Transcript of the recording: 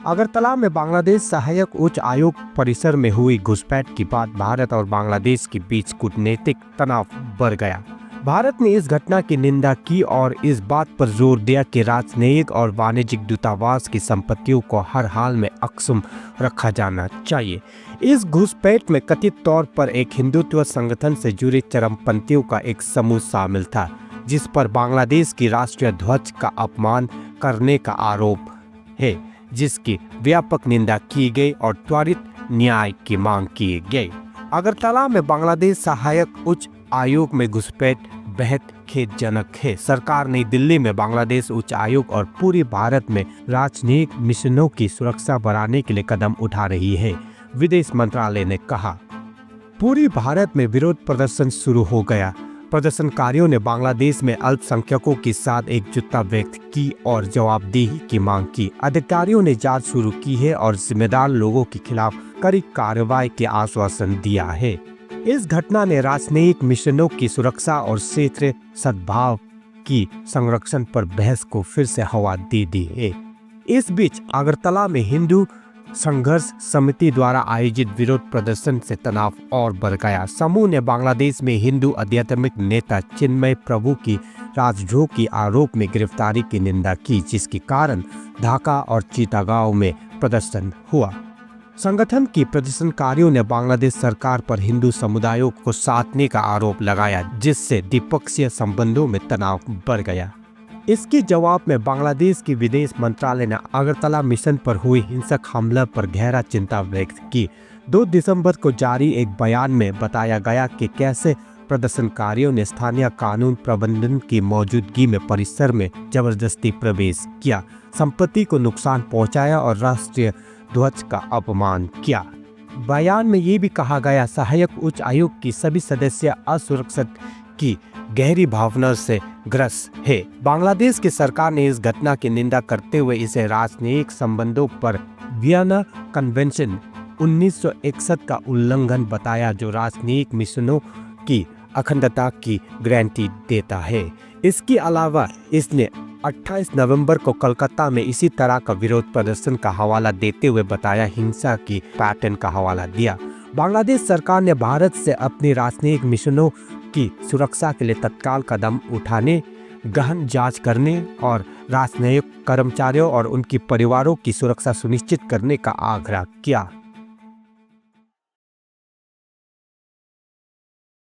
अगरतला में बांग्लादेश सहायक उच्च आयोग परिसर में हुई घुसपैठ के बाद भारत और बांग्लादेश के बीच कूटनीतिक तनाव बढ़ गया। भारत ने इस घटना की निंदा की और इस बात पर जोर दिया कि राजनयिक और वाणिज्यिक दूतावास की संपत्तियों को हर हाल में अक्षुण्ण रखा जाना चाहिए। इस घुसपैठ में कथित तौर पर एक हिंदुत्व संगठन से जुड़े चरमपंथियों का एक समूह शामिल था, जिस पर बांग्लादेश की राष्ट्रीय ध्वज का अपमान करने का आरोप है, जिसकी व्यापक निंदा की गई और त्वरित न्याय की मांग की गई। अगरतला में बांग्लादेश सहायक उच्च आयोग में घुसपैठ बेहद खेदजनक है। सरकार नई दिल्ली में बांग्लादेश उच्च आयोग और पूरे भारत में राजनयिक मिशनों की सुरक्षा बढ़ाने के लिए कदम उठा रही है, विदेश मंत्रालय ने कहा। पूरी भारत में विरोध प्रदर्शन शुरू हो गया। प्रदर्शनकारियों ने बांग्लादेश में अल्पसंख्यकों के साथ एकजुटता व्यक्त की और जवाबदेही की मांग की। अधिकारियों ने जांच शुरू की है और जिम्मेदार लोगों के खिलाफ कड़ी कार्रवाई के आश्वासन दिया है। इस घटना ने राजनयिक मिशनों की सुरक्षा और क्षेत्रीय सद्भाव की संरक्षण पर बहस को फिर से हवा दे दी है। इस बीच अगरतला में हिंदू संघर्ष समिति द्वारा आयोजित विरोध प्रदर्शन से तनाव और बढ़ गया। समूह ने बांग्लादेश में हिंदू आध्यात्मिक नेता चिन्मय प्रभु की राजद्रोह के आरोप में गिरफ्तारी की निंदा की, जिसके कारण ढाका और चिटागांव में प्रदर्शन हुआ। संगठन के प्रदर्शनकारियों ने बांग्लादेश सरकार पर हिंदू समुदायों को साधने का आरोप लगाया, जिससे द्विपक्षीय संबंधों में तनाव बढ़ गया। इसके जवाब में बांग्लादेश के विदेश मंत्रालय ने अगरतला मिशन पर हुई हिंसक हमला पर गहरा चिंता व्यक्त की। 2 दिसंबर को जारी एक बयान में बताया गया कि कैसे प्रदर्शनकारियों ने स्थानीय कानून प्रबंधन की मौजूदगी में परिसर में जबरदस्ती प्रवेश किया, संपत्ति को नुकसान पहुंचाया और राष्ट्रीय ध्वज का अपमान किया। बयान में ये भी कहा गया, सहायक उच्च आयोग की सभी सदस्य असुरक्षित की गहरी भावना से ग्रस्त है। बांग्लादेश की सरकार ने इस घटना की निंदा करते हुए इसे राजनयिक संबंधों पर वियना कन्वेंशन 1961 का उल्लंघन बताया, जो राजनयिक मिशनों की अखंडता की गारंटी देता है। इसके अलावा इसने 28 नवंबर को कोलकाता में इसी तरह का विरोध प्रदर्शन का हवाला देते हुए बताया हिंसा की पैटर्न का हवाला दिया। बांग्लादेश सरकार ने भारत से अपनी राजनयिक मिशनों की सुरक्षा के लिए तत्काल कदम उठाने, गहन जांच करने और राजनयिक कर्मचारियों और उनके परिवारों की सुरक्षा सुनिश्चित करने का आग्रह किया।